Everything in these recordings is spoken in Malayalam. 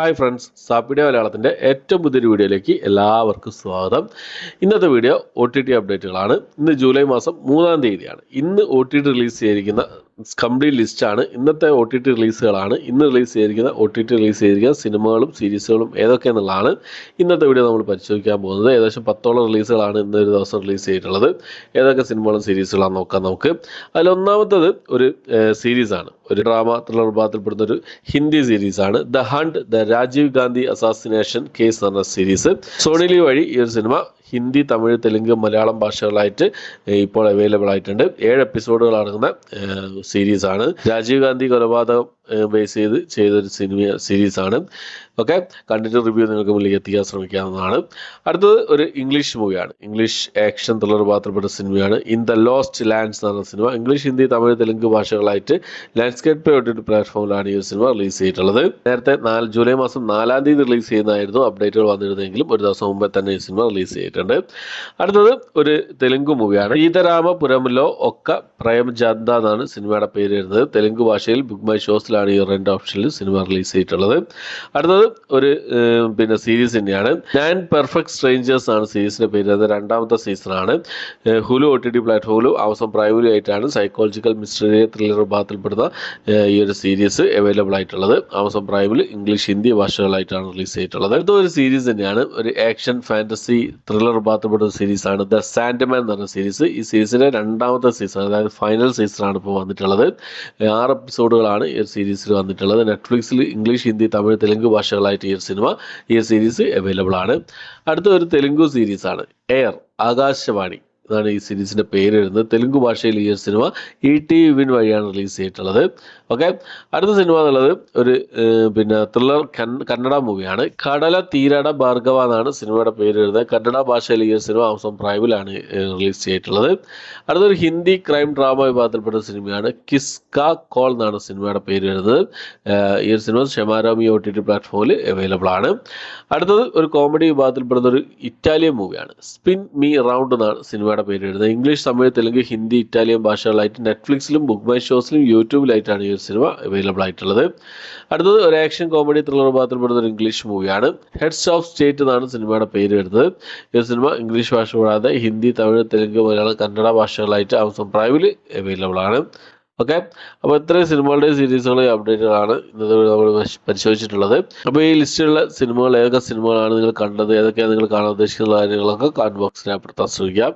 ഹായ് ഫ്രണ്ട്സ്, സാപ്പിഡിയ മലയാളത്തിൻ്റെ ഏറ്റവും പുതിയൊരു വീഡിയോയിലേക്ക് എല്ലാവർക്കും സ്വാഗതം. ഇന്നത്തെ വീഡിയോ OTT അപ്ഡേറ്റുകളാണ്. ഇന്ന് ജൂലൈ മാസം 3-ാം തീയതിയാണ്. ഇന്ന് OTT റിലീസ് ചെയ്തിരിക്കുന്ന കംപ്ലീറ്റ് ലിസ്റ്റാണ്. ഇന്നത്തെ OTT റിലീസുകളാണ്. ഇന്ന് OTT റിലീസ് ചെയ്തിരിക്കുന്ന സിനിമകളും സീരീസുകളും ഏതൊക്കെയെന്നുള്ളതാണ് ഇന്നത്തെ വീഡിയോ നമ്മൾ പരിശോധിക്കാൻ പോകുന്നത്. ഏകദേശം 10ഓളം റിലീസുകളാണ് ഇന്നൊരു ദിവസം റിലീസ് ചെയ്തിട്ടുള്ളത്. ഏതൊക്കെ സിനിമകളും സീരീസുകളാണെന്ന് നോക്കാം നമുക്ക്. അതിലൊന്നാമത്തത് ഒരു സീരീസാണ്. ഒരു ഡ്രാമ ത്രില്ലർ വിഭാഗത്തിൽപ്പെടുന്ന ഒരു ഹിന്ദി സീരീസാണ് the hunt, the Rajiv Gandhi assassination case എന്ന സീരീസ്. സോണി ലീവ് വഴി ഈ ഒരു സിനിമ ഹിന്ദി, തമിഴ്, തെലുങ്ക്, മലയാളം ഭാഷകളായിട്ട് ഇപ്പോൾ അവൈലബിൾ ആയിട്ടുണ്ട്. 7 എപ്പിസോഡുകൾ അടങ്ങുന്ന സീരീസാണ്. രാജീവ് ഗാന്ധി കൊലപാതകം ബേസ് ചെയ്തൊരു സീരീസാണ്. ഓക്കെ, കണ്ടിട്ട് റിവ്യൂ നിങ്ങൾക്ക് മുന്നിലേക്ക് എത്തിക്കാൻ ശ്രമിക്കാവുന്നതാണ്. അടുത്തത് ഒരു ഇംഗ്ലീഷ് മൂവിയാണ്. ഇംഗ്ലീഷ് ആക്ഷൻ ത്രില്ലർ വിഭാഗത്തിൽപ്പെട്ട സിനിമയാണ് ഇൻ ദ ലോസ്റ്റ് ലാൻഡ്സ് എന്ന സിനിമ. ഇംഗ്ലീഷ്, ഹിന്ദി, തമിഴ്, തെലുങ്ക് ഭാഷകളായിട്ട് ലാൻഡ്സ്കേപ്പ് OTT പ്ലാറ്റ്ഫോമിലാണ് ഈ ഒരു സിനിമ റിലീസ് ചെയ്തിട്ടുള്ളത്. നേരത്തെ ജൂലൈ മാസം 4-ാം തീയതി റിലീസ് ചെയ്യുന്നതായിരുന്നു. അപ്ഡേറ്റുകൾ വന്നിരുന്നെങ്കിലും ഒരു ദിവസം മുമ്പേ തന്നെ ഈ സിനിമ റിലീസ് ചെയ്തിട്ടുണ്ട്. അടുത്തത് ഒരു തെലുങ്ക് മൂവിയാണ്. സീതാരാമപുരമിലോ ഒക്ക പ്രേമജാന്ത എന്നാണ് സിനിമയുടെ പേര് വരുന്നത്. തെലുങ്ക് ഭാഷയിൽ ബുക്ക് മൈ ഷോസിലാണ് ഈ റെന്റ് ഓപ്ഷനിൽ സിനിമ റിലീസ് ചെയ്തിട്ടുള്ളത്. അടുത്തത് ഒരു സീരീസ് തന്നെയാണ്. 9 പെർഫെക്റ്റ് സ്ട്രേഞ്ചേഴ്സ് ആണ് സീരീസിന്റെ പേര്. അത് 2-ാമത്തെ സീസണാണ്. ഹുലു OTT പ്ലാറ്റ്ഫോമിലും ആമസോൺ പ്രൈമിലും ആയിട്ടാണ് സൈക്കോളജിക്കൽ മിസ്റ്ററി ത്രില്ലർ വിഭാഗത്തിൽപ്പെടുന്ന ഈ ഒരു സീരീസ് അവൈലബിൾ ആയിട്ടുള്ളത്. ആമസോൺ പ്രൈമിൽ ഇംഗ്ലീഷ്, ഹിന്ദി ഭാഷകളായിട്ടാണ് റിലീസ് ചെയ്തിട്ടുള്ളത്. അടുത്ത ഒരു സീരീസ് തന്നെയാണ്. ഒരു ആക്ഷൻ ഫാന്റസി ത്രില്ലർ വിഭാഗത്തിൽപ്പെടുന്ന സീരീസാണ് ദ സാൻഡ്മാൻ എന്ന് പറഞ്ഞ സീരീസ്. ഈ സീരീസിന്റെ 2-ാമത്തെ സീസൺ, അതായത് ഫൈനൽ സീസണാണ് ഇപ്പോൾ വന്നിട്ടുള്ളത്. 6 എപ്പിസോഡുകളാണ് ഈ സീരീസിൽ വന്നിട്ടുള്ളത്. നെറ്റ്ഫ്ലിക്സിൽ ഇംഗ്ലീഷ്, ഹിന്ദി, തമിഴ്, തെലുങ്ക് ഭാഷകളായിട്ട് ഈ സീരീസ് അവൈലബിൾ ആണ്. അടുത്ത ഒരു തെലുങ്ക് സീരീസാണ് എയർ, ആകാശവാണി എന്നാണ് ഈ സീരീസിന്റെ പേര് വരുന്നത്. തെലുങ്ക് ഭാഷയിൽ ഈ സിനിമ ETV Win വഴിയാണ് റിലീസ് ചെയ്തിട്ടുള്ളത്. ഓക്കെ, അടുത്ത സിനിമ എന്നുള്ളത് ഒരു ത്രില്ലർ കന്നഡ മൂവിയാണ്. കടല തീരട ഭാർഗവ എന്നാണ് സിനിമയുടെ പേര് വരുന്നത്. കന്നഡ ഭാഷയിൽ ഈ സിനിമ ആമസോൺ പ്രൈമിലാണ് റിലീസ് ചെയ്തിട്ടുള്ളത്. അടുത്തൊരു ഹിന്ദി ക്രൈം ഡ്രാമ വിഭാഗത്തിൽപ്പെട്ട സിനിമയാണ് കിസ്ക കോൾ എന്നാണ് സിനിമയുടെ പേര് വരുന്നത്. ഈ ഒരു സിനിമ ഷെമാരാമി OTT പ്ലാറ്റ്ഫോമിൽ അവൈലബിൾ ആണ്. അടുത്തത് ഒരു കോമഡി വിഭാഗത്തിൽപ്പെടുന്ന ഒരു ഇറ്റാലിയൻ മൂവിയാണ് സ്പിൻ മീ റൗണ്ട് എന്നാണ് സിനിമയുടെ പേര് വരുന്നത്. ഇംഗ്ലീഷ്, തമിഴ്, തെലുങ്ക്, ഹിന്ദി, ഇറ്റാലിയൻ ഭാഷകളായിട്ട് നെറ്റ്ഫ്ലിക്സിലും ബുക്ക് മൈ ഷോസിലും യൂട്യൂബിലായിട്ടാണ് ഈ ഒരു സിനിമ അവൈലബിൾ ആയിട്ടുള്ളത്. അടുത്തത് ഒരു ആക്ഷൻ കോമഡി ത്രില്ലർ വിഭാഗത്തിൽപ്പെടുന്ന ഒരു ഇംഗ്ലീഷ് മൂവിയാണ് ഹെഡ്സ് ഓഫ് സ്റ്റേറ്റ് എന്നാണ് സിനിമയുടെ പേര് വരുന്നത്. ഈ ഒരു സിനിമ ഇംഗ്ലീഷ് ഭാഷ കൂടാതെ ഹിന്ദി, തമിഴ്, തെലുങ്ക്, മലയാളം, കന്നഡ ഭാഷകളായിട്ട് ആമസോൺ പ്രൈമിൽ അവൈലബിൾ ആണ്. ഓക്കെ, അപ്പോൾ ഇത്രയും സിനിമകളുടെയും സീരീസുകളും അപ്ഡേറ്റുകളാണ് ഇന്നത്തെ നമ്മൾ പരിശോധിച്ചിട്ടുള്ളത്. അപ്പോൾ ഈ ലിസ്റ്റിലുള്ള സിനിമകൾ ഏതൊക്കെ സിനിമകളാണ് നിങ്ങൾ കണ്ടത്, ഏതൊക്കെയാണ് നിങ്ങൾ കാണാൻ ഉദ്ദേശിക്കുന്ന കാര്യങ്ങളൊക്കെ കമന്റ് ബോക്സിൽ അപ്പെടുത്താൻ ശ്രമിക്കാം.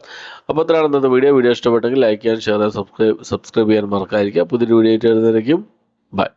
അപ്പോൾ ഇത്രയാണ് ഇന്നത്തെ വീഡിയോ ഇഷ്ടപ്പെട്ടെങ്കിൽ ലൈക്ക് ചെയ്യാൻ, ഷെയർ ചെയ്യാൻ, സബ്സ്ക്രൈബ് ചെയ്യാൻ മറക്കാതിരിക്കുക. പുതിയൊരു വീഡിയോ ആയിട്ട് വരുന്നതായിരിക്കും. ബൈ.